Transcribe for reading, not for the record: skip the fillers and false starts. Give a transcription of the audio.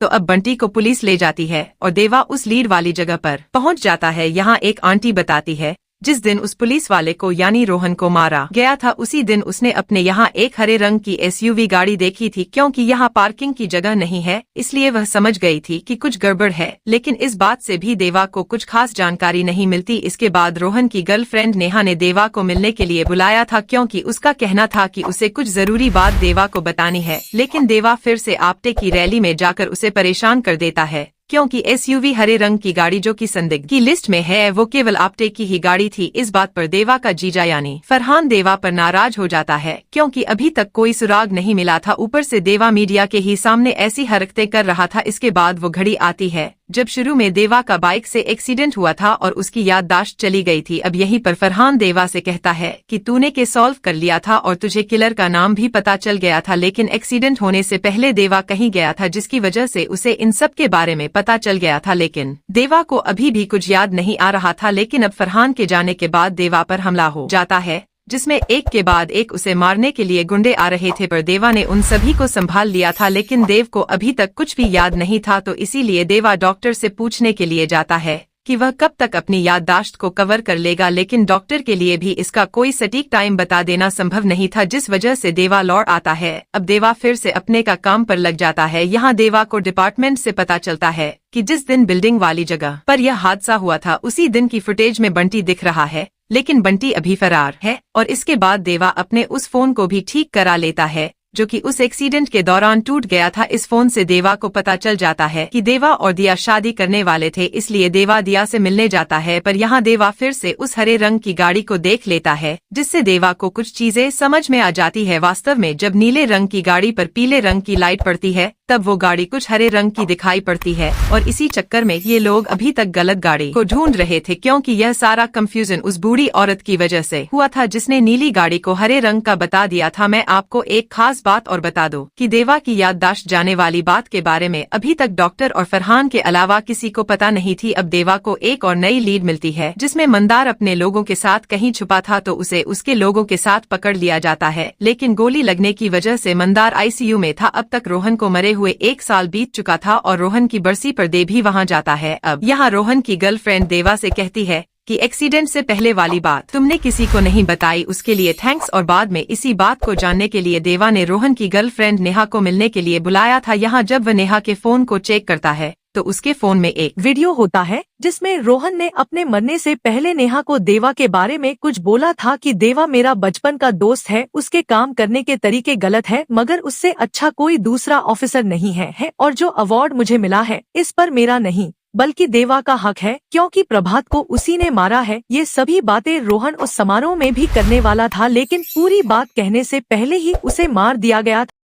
तो अब बंटी को पुलिस ले जाती है और देवा उस लीड वाली जगह पर पहुंच जाता है। यहाँ एक आंटी बताती है जिस दिन उस पुलिस वाले को यानी रोहन को मारा गया था उसी दिन उसने अपने यहाँ एक हरे रंग की एसयूवी गाड़ी देखी थी। क्योंकि यहाँ पार्किंग की जगह नहीं है इसलिए वह समझ गई थी कि कुछ गड़बड़ है, लेकिन इस बात से भी देवा को कुछ खास जानकारी नहीं मिलती। इसके बाद रोहन की गर्लफ्रेंड नेहा ने देवा को मिलने के लिए बुलाया था क्योंकि उसका कहना था कि उसे कुछ जरूरी बात देवा को बतानी है, लेकिन देवा फिर से आपटे की रैली में जाकर उसे परेशान कर देता है क्योंकि एसयूवी हरे रंग की गाड़ी जो कि संदिग्ध की लिस्ट में है वो केवल आपटे की ही गाड़ी थी। इस बात पर देवा का जीजा यानी फरहान देवा पर नाराज हो जाता है क्योंकि अभी तक कोई सुराग नहीं मिला था। ऊपर से देवा मीडिया के ही सामने ऐसी हरकतें कर रहा था। इसके बाद वो घड़ी आती है जब शुरू में देवा का बाइक से एक्सीडेंट हुआ था और उसकी याददाश्त चली गई थी। अब यहीं पर फरहान देवा से कहता है कि तूने केस सॉल्व कर लिया था और तुझे किलर का नाम भी पता चल गया था, लेकिन एक्सीडेंट होने से पहले देवा कहीं गया था जिसकी वजह से उसे इन सब के बारे में पता चल गया था। लेकिन देवा को अभी भी कुछ याद नहीं आ रहा था। लेकिन अब फरहान के जाने के बाद देवा पर हमला हो जाता है जिसमें एक के बाद एक उसे मारने के लिए गुंडे आ रहे थे, पर देवा ने उन सभी को संभाल लिया था। लेकिन देव को अभी तक कुछ भी याद नहीं था, तो इसीलिए देवा डॉक्टर से पूछने के लिए जाता है कि वह कब तक अपनी याददाश्त को कवर कर लेगा। लेकिन डॉक्टर के लिए भी इसका कोई सटीक टाइम बता देना संभव नहीं था, जिस वजह से देवा लौट आता है। अब देवा फिर से अपने का काम पर लग जाता है। यहाँ देवा को डिपार्टमेंट से पता चलता है कि जिस दिन बिल्डिंग वाली जगह पर यह हादसा हुआ था उसी दिन की फुटेज में बंटी दिख रहा है, लेकिन बंटी अभी फरार है। और इसके बाद देवा अपने उस फोन को भी ठीक करा लेता है जो कि उस एक्सीडेंट के दौरान टूट गया था। इस फोन से देवा को पता चल जाता है कि देवा और दिया शादी करने वाले थे, इसलिए देवा दिया से मिलने जाता है। पर यहाँ देवा फिर से उस हरे रंग की गाड़ी को देख लेता है जिससे देवा को कुछ चीजें समझ में आ जाती है। वास्तव में जब नीले रंग की गाड़ी पर पीले रंग की लाइट पड़ती है तब वो गाड़ी कुछ हरे रंग की दिखाई पड़ती है, और इसी चक्कर में ये लोग अभी तक गलत गाड़ी को ढूंढ रहे थे क्योंकि यह सारा कंफ्यूजन उस बूढ़ी औरत की वजह से हुआ था जिसने नीली गाड़ी को हरे रंग का बता दिया था। मैं आपको एक खास बात और बता दूं कि देवा की याददाश्त जाने वाली बात के बारे में अभी तक डॉक्टर और फरहान के अलावा किसी को पता नहीं थी। अब देवा को एक और नई लीड मिलती है जिसमें मंदार अपने लोगों के साथ कहीं छुपा था, तो उसे उसके लोगों के साथ पकड़ लिया जाता है। लेकिन गोली लगने की वजह से मंदार आईसीयू में था। अब तक रोहन को मरे हुए 1 साल बीत चुका था और रोहन की बरसी पर देव भी वहाँ जाता है। अब यहाँ रोहन की गर्लफ्रेंड देवा से कहती है कि एक्सीडेंट से पहले वाली बात तुमने किसी को नहीं बताई, उसके लिए थैंक्स। और बाद में इसी बात को जानने के लिए देवा ने रोहन की गर्लफ्रेंड नेहा को मिलने के लिए बुलाया था। यहाँ जब वह नेहा के फोन को चेक करता है तो उसके फोन में एक वीडियो होता है जिसमें रोहन ने अपने मरने से पहले नेहा को देवा के बारे में कुछ बोला था कि देवा मेरा बचपन का दोस्त है, उसके काम करने के तरीके गलत है, मगर उससे अच्छा कोई दूसरा ऑफिसर नहीं है और जो अवार्ड मुझे मिला है इस पर मेरा नहीं बल्कि देवा का हक है क्योंकि प्रभात को उसी ने मारा है। ये सभी बातें रोहन उस समारोह में भी करने वाला था, लेकिन पूरी बात कहने से पहले ही उसे मार दिया गया था।